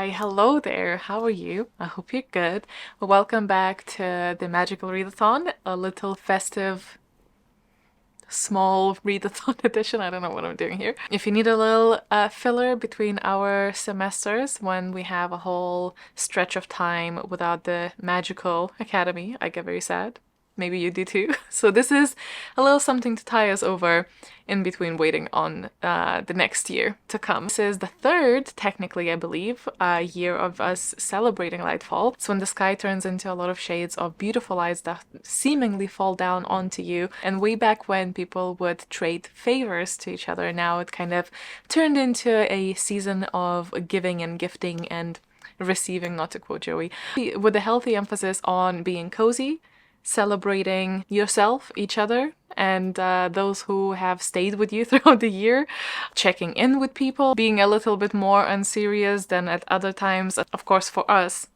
Why, hello there. How are you? I hope you're good. Welcome back to the Magical Readathon, a little festive small readathon edition. I don't know what I'm doing here. If you need a little filler between our semesters when we have a whole stretch of time without the Magical Academy, I get very sad. Maybe you do too. So this is a little something to tie us over in between waiting on the next year to come. This is the third, technically, I believe, year of us celebrating Lightfall. It's when the sky turns into a lot of shades of beautiful lights that seemingly fall down onto you. And way back when people would trade favors to each other, now it kind of turned into a season of giving and gifting and receiving, not to quote Joey, with a healthy emphasis on being cozy, celebrating yourself, each other, and those who have stayed with you throughout the year, checking in with people, being a little bit more unserious than at other times. Of course, for us,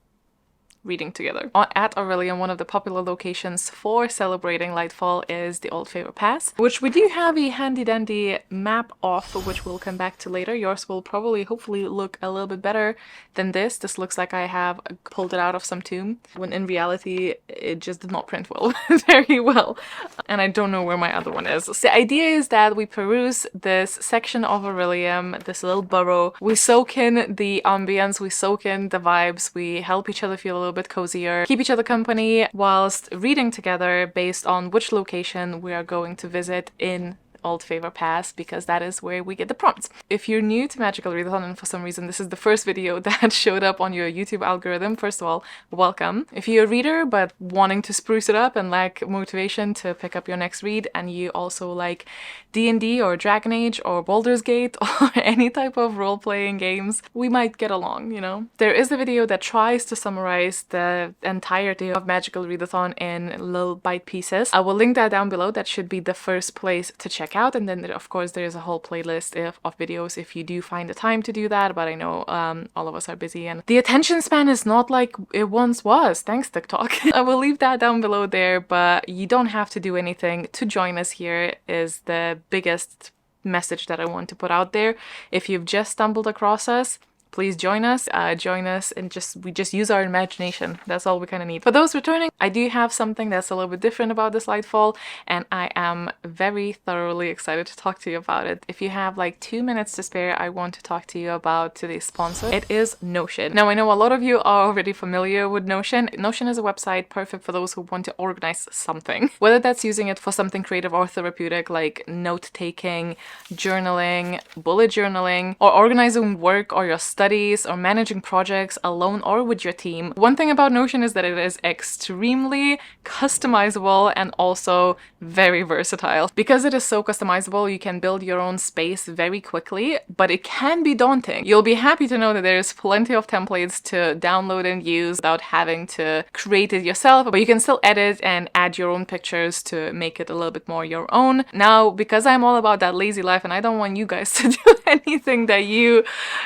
reading together. At Orilium, one of the popular locations for celebrating Lightfall is the Old Favor Pass, which we do have a handy-dandy map of, which we'll come back to later. Yours will probably, hopefully, look a little bit better than this. This looks like I have pulled it out of some tomb, when in reality, it just did not print well, very well. And I don't know where my other one is. So the idea is that we peruse this section of Orilium, this little borough. We soak in the ambience, we soak in the vibes, we help each other feel a little bit cozier, keep each other company whilst reading together based on which location we are going to visit in Old Favor Pass, because that is where we get the prompts. If you're new to Magical Readathon and for some reason this is the first video that showed up on your YouTube algorithm, first of all, welcome. If you're a reader but wanting to spruce it up and lack motivation to pick up your next read, and you also like D&D or Dragon Age or Baldur's Gate or any type of role-playing games, we might get along, you know? There is a video that tries to summarize the entirety of Magical Readathon in little bite pieces. I will link that down below. That should be the first place to check out, and then of course there's a whole playlist of videos if you do find the time to do that, but I know all of us are busy and the attention span is not like it once was. Thanks, TikTok. I will leave that down below there, but you don't have to do anything to join us here is the biggest message that I want to put out there. If you've just stumbled across us, please join us and we just use our imagination. That's all we kind of need. For those returning, I do have something that's a little bit different about this Lightfall, and I am very thoroughly excited to talk to you about it. If you have like 2 minutes to spare, I want to talk to you about today's sponsor. It is Notion. Now, I know a lot of you are already familiar with Notion. Notion is a website perfect for those who want to organize something. Whether that's using it for something creative or therapeutic, like note-taking, journaling, bullet journaling, or organizing work or your studies, or managing projects alone or with your team. One thing about Notion is that it is extremely customizable and also very versatile. Because it is so customizable, you can build your own space very quickly, but it can be daunting. You'll be happy to know that there's plenty of templates to download and use without having to create it yourself, but you can still edit and add your own pictures to make it a little bit more your own. Now, because I'm all about that lazy life and I don't want you guys to do anything that you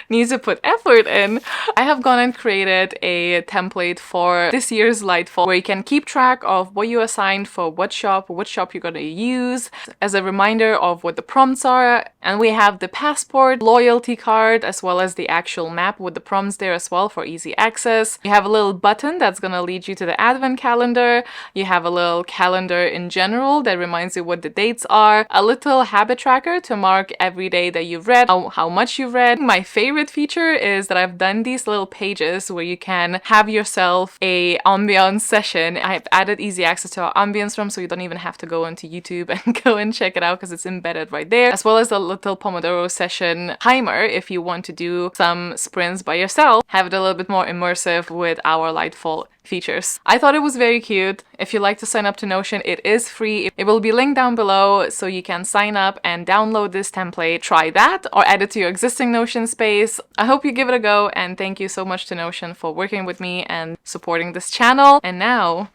need to put effort in, I have gone and created a template for this year's Lightfall where you can keep track of what you assigned for which shop you're going to use, as a reminder of what the prompts are. And we have the passport, loyalty card, as well as the actual map with the prompts there as well for easy access. You have a little button that's going to lead you to the advent calendar. You have a little calendar in general that reminds you what the dates are. A little habit tracker to mark every day that you've read, how much you've read. My favorite feature is that I've done these little pages where you can have yourself a ambience session. I've added easy access to our ambience room, so you don't even have to go onto YouTube and go and check it out because it's embedded right there, as well as a little Pomodoro session timer if you want to do some sprints by yourself, have it a little bit more immersive with our Lightfall features. I thought it was very cute. If you'd like to sign up to Notion, it is free. It will be linked down below, so you can sign up and download this template. Try that or add it to your existing Notion space. I hope you give it a go, and thank you so much to Notion for working with me and supporting this channel. And now,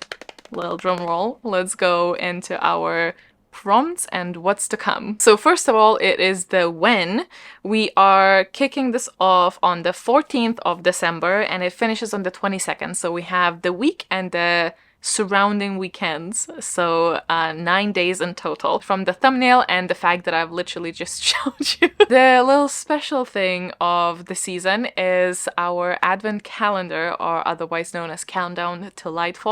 little drum roll, let's go into our prompts and what's to come. So first of all, it is the when. We are kicking this off on the 14th of December and it finishes on the 22nd. So we have the week and the surrounding weekends. So 9 days in total from the thumbnail and the fact that I've literally just showed you. The little special thing of the season is our advent calendar, or otherwise known as Countdown to Lightfall.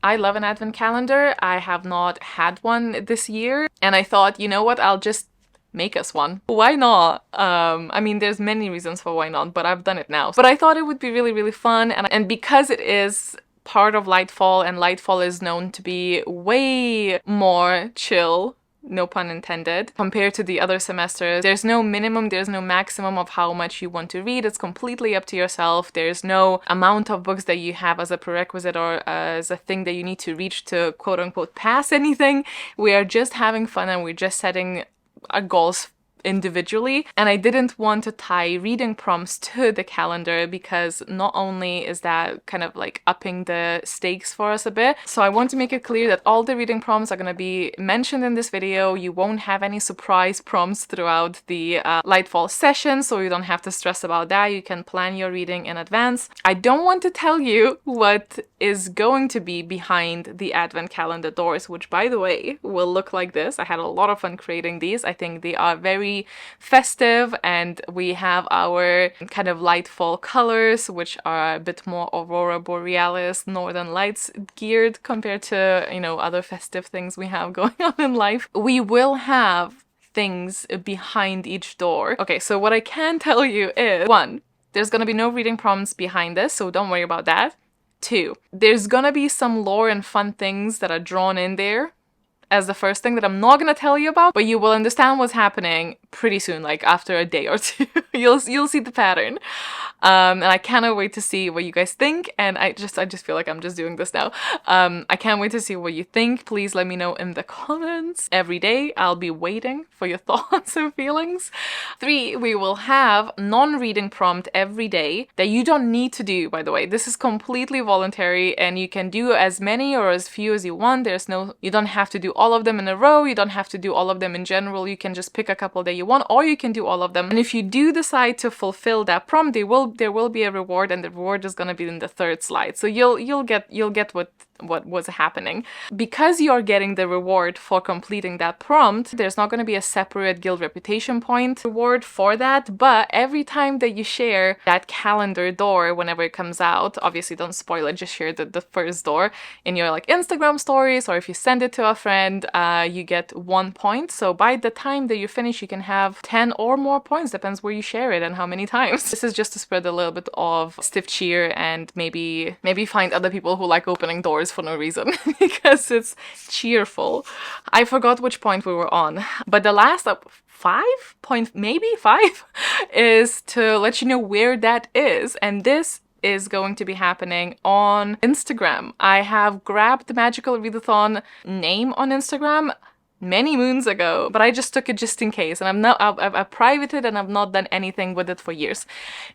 I love an advent calendar. I have not had one this year, and I thought, you know what, I'll just make us one. Why not? I mean, there's many reasons for why not, but I've done it now. But I thought it would be really, really fun, and because it is part of Lightfall, and Lightfall is known to be way more chill, no pun intended, compared to the other semesters. There's no minimum, there's no maximum of how much you want to read. It's completely up to yourself. There's no amount of books that you have as a prerequisite or as a thing that you need to reach to quote unquote pass anything. We are just having fun, and we're just setting our goals individually. And I didn't want to tie reading prompts to the calendar, because not only is that kind of like upping the stakes for us a bit, so I want to make it clear that all the reading prompts are going to be mentioned in this video. You won't have any surprise prompts throughout the Lightfall session, so you don't have to stress about that. You can plan your reading in advance. I don't want to tell you what is going to be behind the advent calendar doors, which, by the way, will look like this. I had a lot of fun creating these. I think they are very festive, and we have our kind of Lightfall colors, which are a bit more Aurora Borealis, Northern Lights geared compared to, you know, other festive things we have going on in life. We will have things behind each door. Okay, so what I can tell you is, 1, there's gonna be no reading prompts behind this, so don't worry about that. 2, there's gonna be some lore and fun things that are drawn in there as the first thing that I'm not gonna tell you about, but you will understand what's happening pretty soon, like after a day or two. You'll see the pattern. And I cannot wait to see what you guys think, and I just feel like I'm just doing this now. I can't wait to see what you think. Please let me know in the comments. Every day I'll be waiting for your thoughts and feelings. 3, we will have non-reading prompt every day that you don't need to do, by the way. This is completely voluntary, and you can do as many or as few as you want. You don't have to do all of them in a row. You don't have to do all of them in general. You can just pick a couple that you want, or you can do all of them. And if you do decide to fulfill that prompt, there will be a reward, and the reward is going to be in the 3rd slide. So you'll get what was happening. Because you're getting the reward for completing that prompt, there's not going to be a separate guild reputation point reward for that, but every time that you share that calendar door, whenever it comes out, obviously don't spoil it, just share the first door in your like Instagram stories, or if you send it to a friend, you get 1 point. So by the time that you finish, you can have 10 or more points, depends where you share it and how many times. This is just to spread a little bit of stiff cheer, and maybe find other people who like opening doors for no reason, because it's cheerful. I forgot which point we were on, but the last maybe 5 is to let you know where that is, and this is going to be happening on Instagram. I have grabbed the Magical Readathon name on Instagram many moons ago, but I just took it just in case, and I've privated, and I've not done anything with it for years.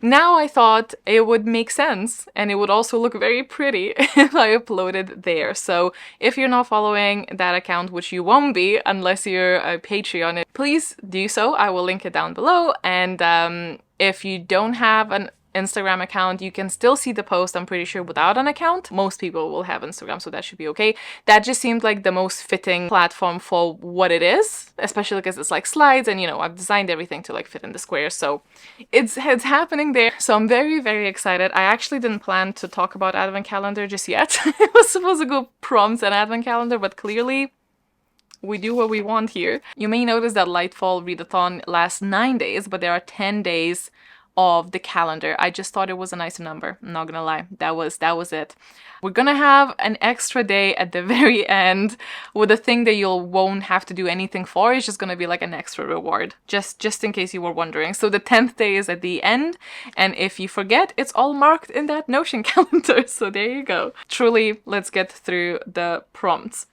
Now I thought it would make sense, and it would also look very pretty if I uploaded there. So if you're not following that account, which you won't be unless you're a Patreon, please do so. I will link it down below. And if you don't have an Instagram account, you can still see the post, I'm pretty sure, without an account. Most people will have Instagram, so that should be okay. That just seemed like the most fitting platform for what it is, especially because it's like slides, and you know, I've designed everything to like fit in the square, so it's happening there. So I'm very, very excited. I actually didn't plan to talk about advent calendar just yet. It was supposed to go prompts and advent calendar, but clearly we do what we want here. You may notice that Lightfall Readathon lasts 9 days, but there are 10 days of the calendar. I just thought it was a nicer number. I'm not gonna lie. That was it. We're gonna have an extra day at the very end with a thing that you won't have to do anything for. It's just gonna be like an extra reward, just in case you were wondering. So the 10th day is at the end, and if you forget, it's all marked in that Notion calendar. So there you go. Truly, let's get through the prompts.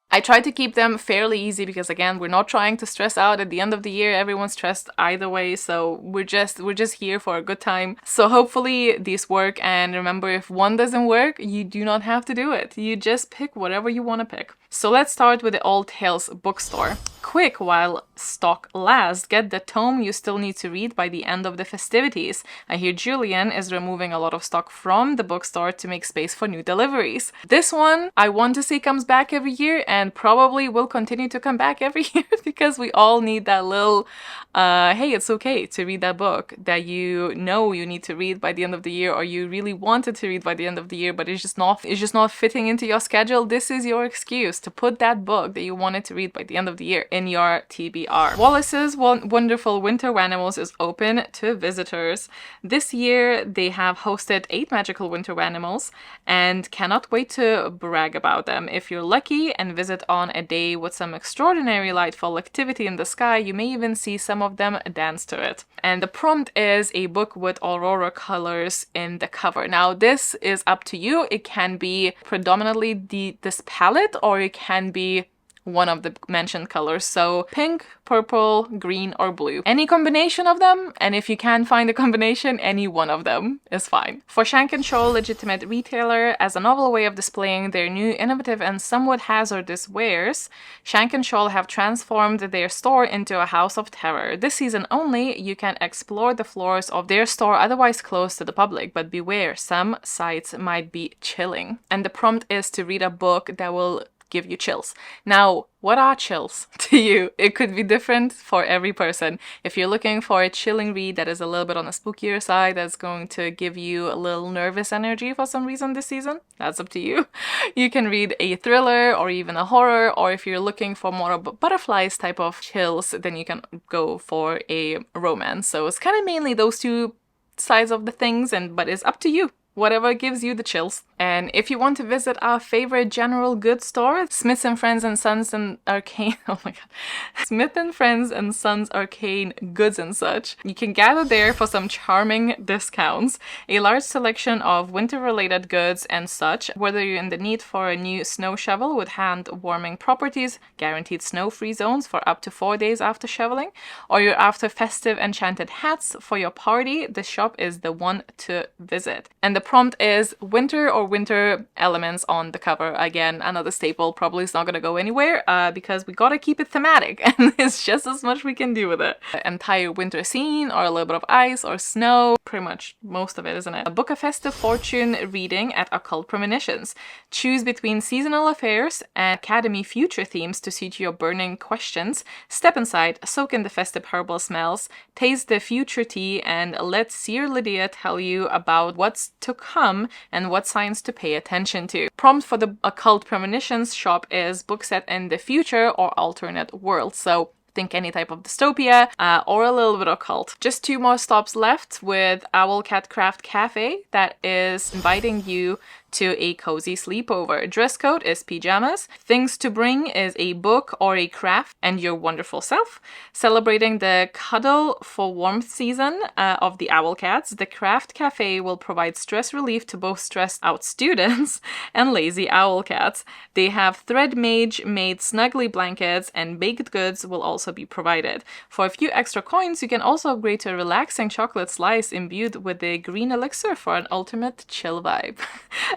I tried to keep them fairly easy because, again, we're not trying to stress out at the end of the year. Everyone's stressed either way, so we're just here for a good time. So hopefully these work, and remember, if one doesn't work, you do not have to do it. You just pick whatever you want to pick. So let's start with the Old Tales bookstore. quick while stock lasts. Get the tome you still need to read by the end of the festivities. I hear Julian is removing a lot of stock from the bookstore to make space for new deliveries. This one, I want to see comes back every year and probably will continue to come back every year because we all need that little, hey, it's okay to read that book that you know you need to read by the end of the year, or you really wanted to read by the end of the year, but it's just not fitting into your schedule. This is your excuse to put that book that you wanted to read by the end of the year in your TBR. Wallace's Wonderful Winter Animals is open to visitors. This year they have hosted 8 magical winter animals and cannot wait to brag about them. If you're lucky and visit on a day with some extraordinary Lightfall activity in the sky, you may even see some of them dance to it. And the prompt is a book with aurora colors in the cover. Now this is up to you. It can be predominantly this palette, or it can be one of the mentioned colors. So pink, purple, green, or blue. Any combination of them, and if you can't find a combination, any one of them is fine. For Shank & Shoal Legitimate Retailer, as a novel way of displaying their new innovative and somewhat hazardous wares, Shank & Shoal have transformed their store into a house of terror. This season only, you can explore the floors of their store otherwise closed to the public, but beware, some sights might be chilling. And the prompt is to read a book that will give you chills. Now, what are chills to you? It could be different for every person. If you're looking for a chilling read that is a little bit on the spookier side, that's going to give you a little nervous energy for some reason this season, that's up to you. You can read a thriller or even a horror, or if you're looking for more of a butterflies type of chills, then you can go for a romance. So it's kind of mainly those two sides of the things, but it's up to you. Whatever gives you the chills. And if you want to visit our favorite general goods store, Smith & Friends and Sons and Arcane, oh my god, Smith & Friends and Sons Arcane Goods and such, you can gather there for some charming discounts. A large selection of winter-related goods and such, whether you're in the need for a new snow shovel with hand-warming properties, guaranteed snow-free zones for up to 4 days after shoveling, or you're after festive enchanted hats for your party, this shop is the one to visit. And the prompt is winter or winter elements on the cover. Again, another staple, probably is not going to go anywhere because we gotta keep it thematic, and it's just as much we can do with it. An entire winter scene, or a little bit of ice or snow, pretty much most of it, isn't it? Book a festive fortune reading at Occult Premonitions. Choose between seasonal affairs and academy future themes to suit your burning questions. Step inside, soak in the festive herbal smells, taste the future tea, and let Seer Lydia tell you about what's to come and what signs to pay attention to. Prompt for the Occult Premonitions shop is book set in the future or alternate world. So think any type of dystopia or a little bit occult. Just 2 more stops left with Owlcat Craft Cafe that is inviting you to a cozy sleepover. Dress code is pajamas. Things to bring is a book or a craft and your wonderful self. Celebrating the cuddle for warmth season of the Owlcats, the Craft Cafe will provide stress relief to both stressed out students and lazy Owlcats. They have Thread Mage made snuggly blankets, and baked goods will also be provided. For a few extra coins, you can also upgrade to a relaxing chocolate slice imbued with the green elixir for an ultimate chill vibe.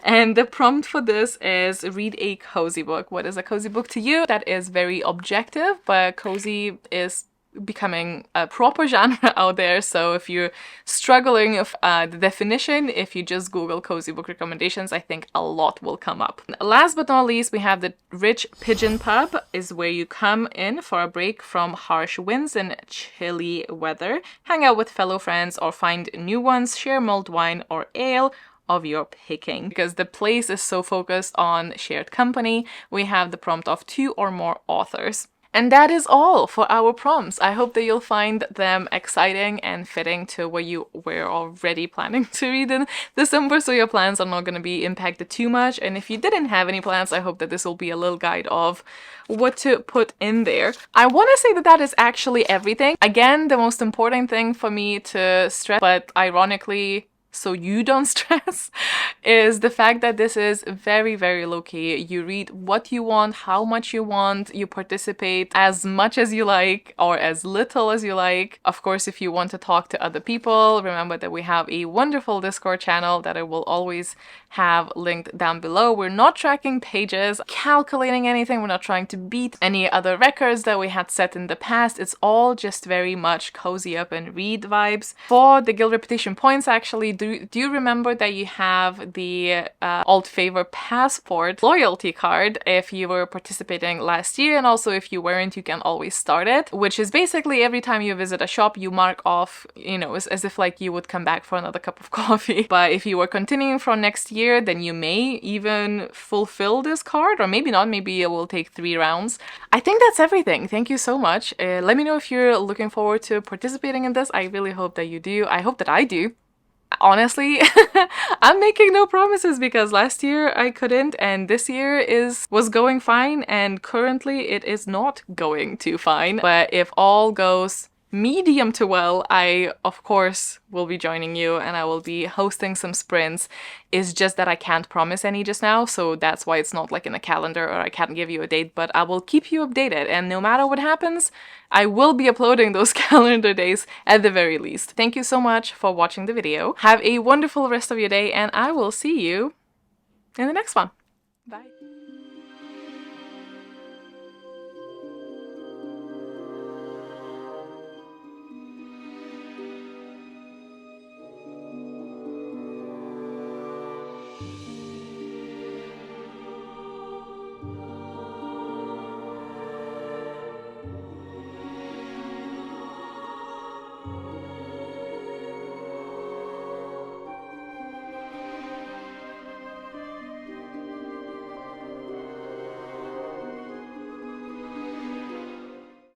And the prompt for this is read a cozy book. What is a cozy book to you? That is very objective, but cozy is becoming a proper genre out there. So if you're struggling with the definition, if you just Google cozy book recommendations, I think a lot will come up. Last but not least, we have the Rich Pigeon Pub, is where you come in for a break from harsh winds and chilly weather, hang out with fellow friends or find new ones, share mulled wine or ale of your picking. Because the place is so focused on shared company, we have the prompt of 2 or more authors. And that is all for our prompts. I hope that you'll find them exciting and fitting to what you were already planning to read in December, so your plans are not going to be impacted too much. And if you didn't have any plans, I hope that this will be a little guide of what to put in there. I want to say that that is actually everything. Again, the most important thing for me to stress, but ironically, so you don't stress, is the fact that this is very, very low-key. You read what you want, how much you want, you participate as much as you like or as little as you like. Of course, if you want to talk to other people, remember that we have a wonderful Discord channel that I will always have linked down below. We're not tracking pages, calculating anything, we're not trying to beat any other records that we had set in the past. It's all just very much cozy up and read vibes. For the guild reputation points, actually, do you remember that you have the Alt Favor Passport loyalty card if you were participating last year, and also if you weren't, you can always start it, which is basically every time you visit a shop, you mark off, you know, as if like you would come back for another cup of coffee. But if you were continuing from next year, then you may even fulfill this card, or maybe not, maybe it will take 3 rounds. I think that's everything. Thank you so much. Let me know if you're looking forward to participating in this. I really hope that you do. I hope that I do. Honestly, I'm making no promises because last year I couldn't, and this year was going fine, and currently it is not going too fine. But if all goes medium to well, I of course will be joining you and I will be hosting some sprints. It's just that I can't promise any just now, so that's why it's not like in a calendar, or I can't give you a date, but I will keep you updated, and no matter what happens, I will be uploading those calendar days at the very least. Thank you so much for watching the video. Have a wonderful rest of your day, and I will see you in the next one. Bye.